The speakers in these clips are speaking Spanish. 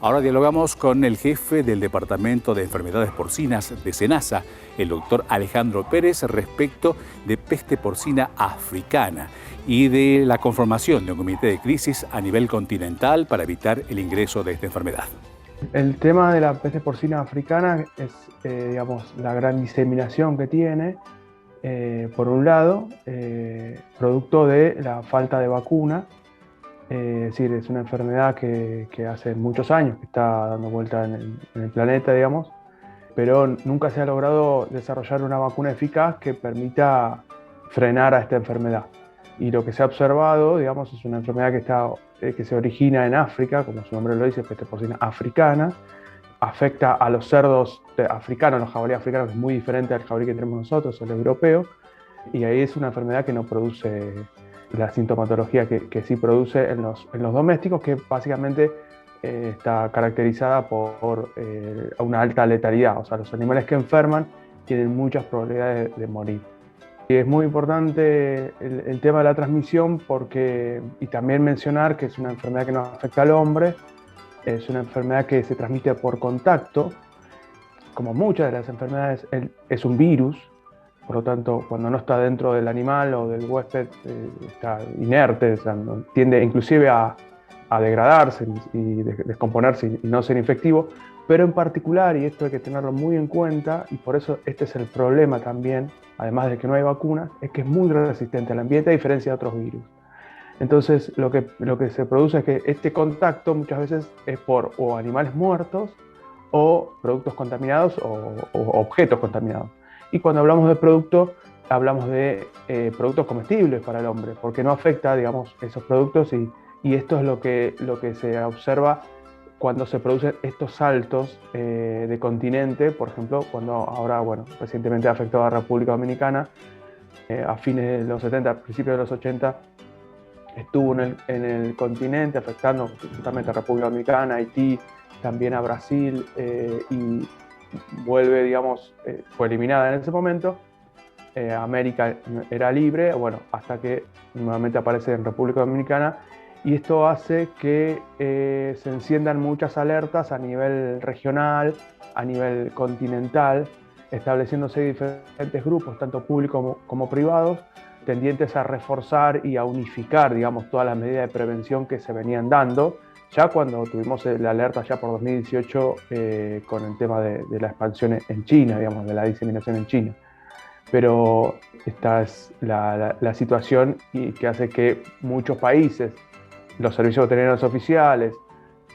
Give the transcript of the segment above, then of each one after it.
Ahora dialogamos con el jefe del Departamento de Enfermedades Porcinas de SENASA, el doctor Alejandro Pérez, respecto de peste porcina africana y de la conformación de un comité de crisis a nivel continental para evitar el ingreso de esta enfermedad. El tema de la peste porcina africana es, digamos, la gran diseminación que tiene, por un lado, producto de la falta de vacuna. Es decir, es una enfermedad que hace muchos años que está dando vuelta en el planeta, digamos, pero nunca se ha logrado desarrollar una vacuna eficaz que permita frenar a esta enfermedad. Y lo que se ha observado, digamos, es una enfermedad que se origina en África, como su nombre lo dice, peste porcina africana, afecta a los cerdos africanos, los jabalíes africanos, que es muy diferente al jabalí que tenemos nosotros, el europeo, y ahí es una enfermedad que no produce la sintomatología que sí produce en los domésticos, que básicamente está caracterizada por una alta letalidad. O sea, los animales que enferman tienen muchas probabilidades de morir. Y es muy importante el tema de la transmisión y también mencionar que es una enfermedad que no afecta al hombre, es una enfermedad que se transmite por contacto. Como muchas de las enfermedades, es un virus. Por lo tanto, cuando no está dentro del animal o del huésped, está inerte, o sea, tiende inclusive a degradarse y descomponerse y no ser infectivo. Pero en particular, y esto hay que tenerlo muy en cuenta, y por eso este es el problema también, además de que no hay vacunas, es que es muy resistente al ambiente a diferencia de otros virus. Entonces, lo que se produce es que este contacto muchas veces es por o animales muertos o productos contaminados o objetos contaminados. Y cuando hablamos de productos, hablamos de productos comestibles para el hombre, porque no afecta, digamos, esos productos y esto es lo que se observa cuando se producen estos saltos de continente, por ejemplo, cuando ahora, bueno, recientemente ha afectado a la República Dominicana, a fines de los 70, principios de los 80, estuvo en el continente afectando justamente a República Dominicana, Haití, también a Brasil, y vuelve, digamos, fue eliminada en ese momento. América era libre, bueno, hasta que nuevamente aparece en República Dominicana, y esto hace que se enciendan muchas alertas a nivel regional, a nivel continental, estableciéndose diferentes grupos, tanto públicos como privados, tendientes a reforzar y a unificar, digamos, todas las medidas de prevención que se venían dando, ya cuando tuvimos la alerta ya por 2018 con el tema de la expansión en China, digamos, de la diseminación en China. Pero esta es la situación y que hace que muchos países, los servicios veterinarios oficiales,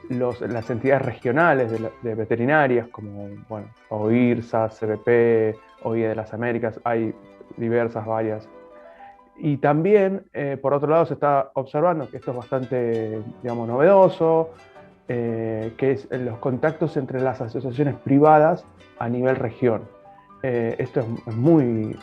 las entidades regionales de veterinarias, como bueno, OIRSA, CBP, OIE de las Américas, hay varias. Y también, por otro lado, se está observando que esto es bastante, digamos, novedoso, que es los contactos entre las asociaciones privadas a nivel región. Esto es muy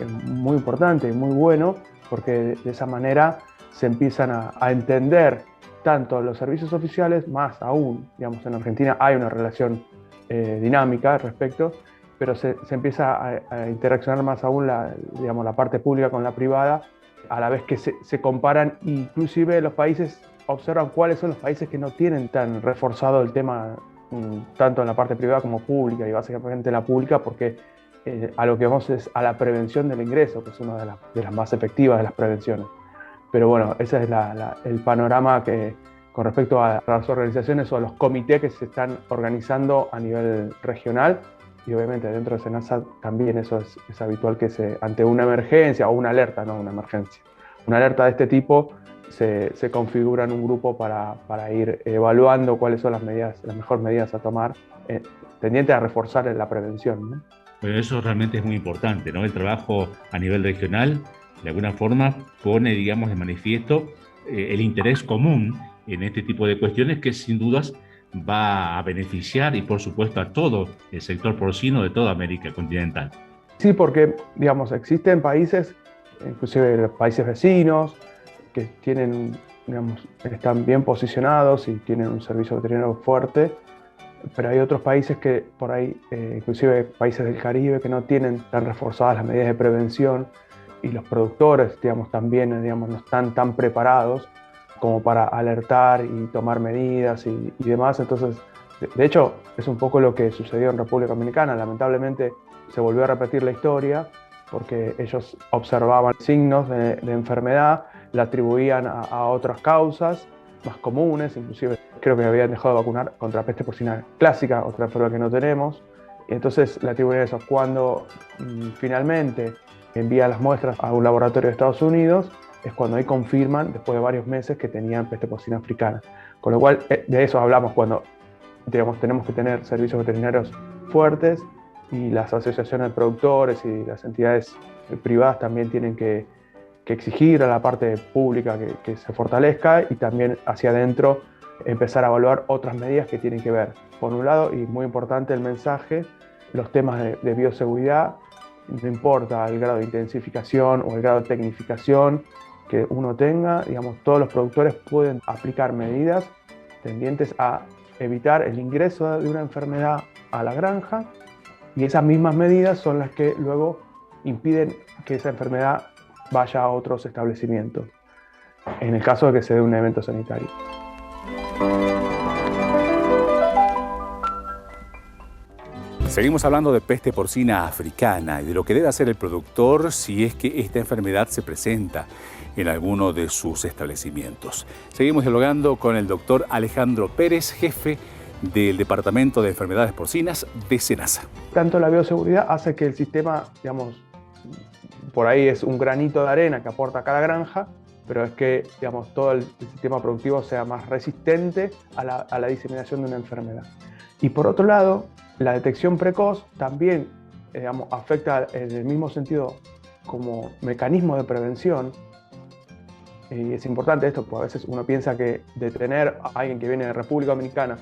importante y muy bueno, porque de esa manera se empiezan a entender tanto los servicios oficiales, más aún, digamos, en Argentina hay una relación dinámica al respecto, pero se empieza a interaccionar más aún digamos, la parte pública con la privada, a la vez que se comparan, inclusive los países observan cuáles son los países que no tienen tan reforzado el tema, tanto en la parte privada como pública, y básicamente en la pública, porque a lo que vamos es a la prevención del ingreso, que es una de las más efectivas de las prevenciones. Pero bueno, ese es el panorama con respecto a las organizaciones o a los comités que se están organizando a nivel regional. Y obviamente dentro de SENASA también eso es habitual, que ante una emergencia o una alerta, no una emergencia, una alerta de este tipo, se configura en un grupo para ir evaluando cuáles son las mejores medidas a tomar, tendientes a reforzar la prevención, ¿no? Bueno, eso realmente es muy importante, ¿no? El trabajo a nivel regional, de alguna forma, pone, digamos, de manifiesto el interés común en este tipo de cuestiones que sin dudas va a beneficiar y, por supuesto, a todo el sector porcino de toda América continental. Sí, porque, digamos, existen países, inclusive los países vecinos, que están bien posicionados y tienen un servicio veterinario fuerte, pero hay otros países que por ahí, inclusive países del Caribe, que no tienen tan reforzadas las medidas de prevención, y los productores, digamos, también, digamos, no están tan preparados como para alertar y tomar medidas y demás. Entonces De hecho, es un poco lo que sucedió en República Dominicana. Lamentablemente se volvió a repetir la historia porque ellos observaban signos de enfermedad, la atribuían a otras causas más comunes, inclusive creo que habían dejado de vacunar contra peste porcina clásica, otra enfermedad que no tenemos, y entonces le atribuían eso. Cuando finalmente envía las muestras a un laboratorio de Estados Unidos, es cuando ahí confirman, después de varios meses, que tenían peste porcina africana. Con lo cual, de eso hablamos cuando digamos, tenemos que tener servicios veterinarios fuertes, y las asociaciones de productores y las entidades privadas también tienen que exigir a la parte pública que se fortalezca, y también hacia adentro empezar a evaluar otras medidas que tienen que ver, por un lado, y muy importante el mensaje, los temas de bioseguridad. No importa el grado de intensificación o el grado de tecnificación que uno tenga, digamos, todos los productores pueden aplicar medidas tendientes a evitar el ingreso de una enfermedad a la granja, y esas mismas medidas son las que luego impiden que esa enfermedad vaya a otros establecimientos, en el caso de que se dé un evento sanitario. Seguimos hablando de peste porcina africana y de lo que debe hacer el productor si es que esta enfermedad se presenta en alguno de sus establecimientos. Seguimos dialogando con el doctor Alejandro Pérez, jefe del Departamento de Enfermedades Porcinas de SENASA. Tanto la bioseguridad hace que el sistema, digamos, por ahí es un granito de arena que aporta cada granja, pero es que, digamos, todo el sistema productivo sea más resistente a la diseminación de una enfermedad. Y por otro lado, la detección precoz también, digamos, afecta en el mismo sentido como mecanismo de prevención. Y es importante esto, porque a veces uno piensa que detener a alguien que viene de República Dominicana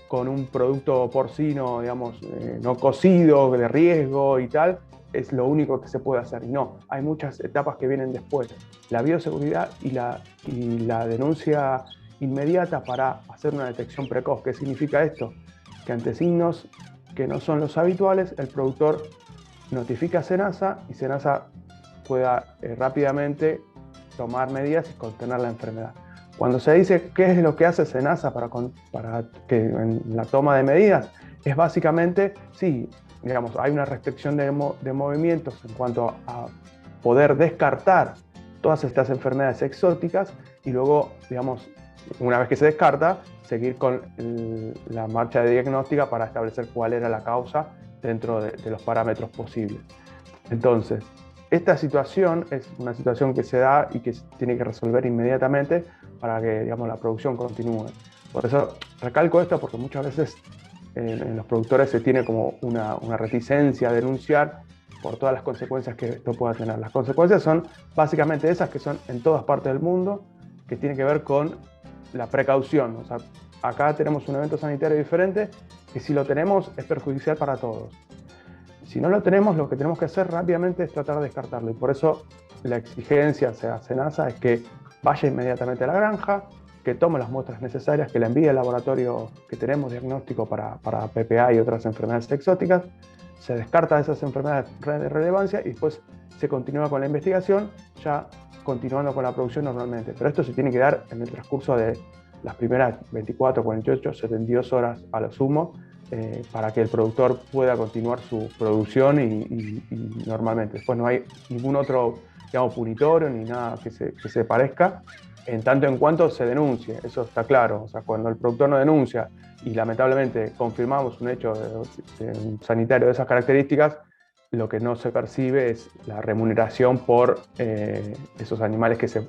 con un producto porcino, digamos, no cocido, de riesgo y tal, es lo único que se puede hacer. Y no, hay muchas etapas que vienen después. La bioseguridad y la denuncia inmediata para hacer una detección precoz. ¿Qué significa esto? Que ante signos que no son los habituales, el productor notifica a SENASA y SENASA pueda rápidamente tomar medidas y contener la enfermedad. Cuando se dice qué es lo que hace SENASA para que en la toma de medidas, es básicamente, sí, digamos, hay una restricción de movimientos en cuanto a poder descartar todas estas enfermedades exóticas, y luego, digamos, una vez que se descarta, seguir con la marcha de diagnóstica para establecer cuál era la causa dentro de los parámetros posibles. Entonces, esta situación es una situación que se da y que se tiene que resolver inmediatamente para que, digamos, la producción continúe. Por eso recalco esto, porque muchas veces en los productores se tiene como una reticencia a denunciar por todas las consecuencias que esto pueda tener. Las consecuencias son básicamente esas que son en todas partes del mundo, que tienen que ver con la precaución. O sea, acá tenemos un evento sanitario diferente que, si lo tenemos, es perjudicial para todos. Si no lo tenemos, lo que tenemos que hacer rápidamente es tratar de descartarlo, y por eso la exigencia hacia SENASA es que vaya inmediatamente a la granja, que tome las muestras necesarias, que la envíe al laboratorio que tenemos diagnóstico para PPA y otras enfermedades exóticas, se descarta esas enfermedades de relevancia y después se continúa con la investigación, ya continuando con la producción normalmente. Pero esto se tiene que dar en el transcurso de las primeras 24, 48, 72 horas a lo sumo, para que el productor pueda continuar su producción y normalmente. Después no hay ningún otro, digamos, punitorio ni nada que se parezca, en tanto en cuanto se denuncie. Eso está claro. O sea, cuando el productor no denuncia y lamentablemente confirmamos un hecho sanitario de esas características, lo que no se percibe es la remuneración por esos animales que se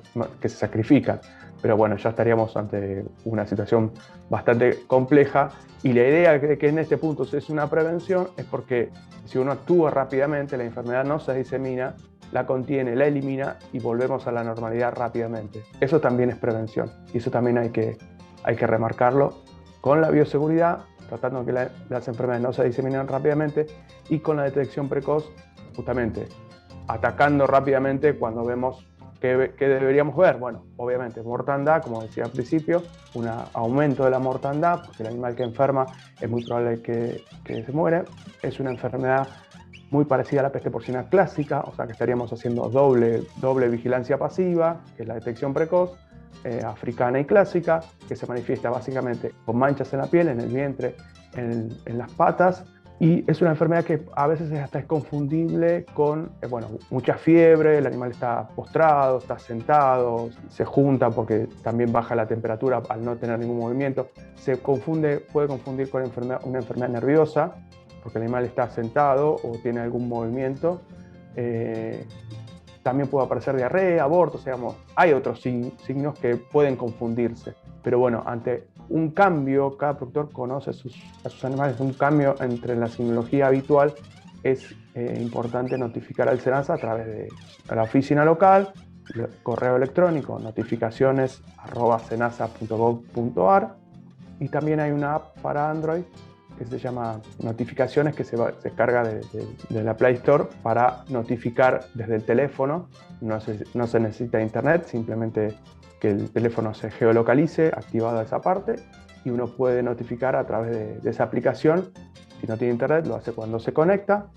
sacrifican. Pero bueno, ya estaríamos ante una situación bastante compleja, y la idea de que en este punto es una prevención es porque si uno actúa rápidamente, la enfermedad no se disemina, la contiene, la elimina y volvemos a la normalidad rápidamente. Eso también es prevención, y eso también hay que remarcarlo con la bioseguridad, tratando de que las enfermedades no se diseminen rápidamente, y con la detección precoz, justamente atacando rápidamente cuando vemos ¿qué deberíamos ver? Bueno, obviamente mortandad, como decía al principio, un aumento de la mortandad, porque el animal que enferma es muy probable que se muere. Es una enfermedad muy parecida a la peste porcina clásica, o sea que estaríamos haciendo doble vigilancia pasiva, que es la detección precoz, africana y clásica, que se manifiesta básicamente con manchas en la piel, en el vientre en las patas, y es una enfermedad que a veces hasta es confundible con mucha fiebre, el animal está postrado, está sentado, se junta porque también baja la temperatura al no tener ningún movimiento. Puede confundir con una enfermedad nerviosa, porque el animal está sentado o tiene algún movimiento. También puede aparecer diarrea, abortos, digamos, hay otros signos que pueden confundirse. Pero bueno, ante un cambio, cada productor conoce a sus animales, un cambio entre la signología habitual, es importante notificar al SENASA a través de la oficina local, correo electrónico, notificaciones@senasa.gov.ar, y también hay una app para Android que se llama Notificaciones, que se carga de la Play Store para notificar desde el teléfono. No se necesita internet, simplemente que el teléfono se geolocalice, activada esa parte, y uno puede notificar a través de esa aplicación. Si no tiene internet, lo hace cuando se conecta.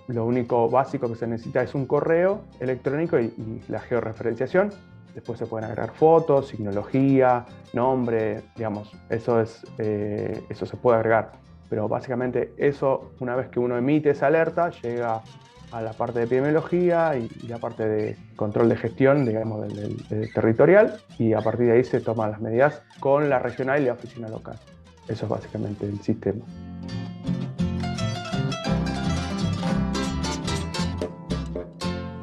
Lo único básico que se necesita es un correo electrónico y la georreferenciación. Después se pueden agregar fotos, signología, nombre, digamos, eso se puede agregar. Pero básicamente eso, una vez que uno emite esa alerta, llega a la parte de epidemiología y la parte de control de gestión, digamos, del territorial, y a partir de ahí se toman las medidas con la regional y la oficina local. Eso es básicamente el sistema.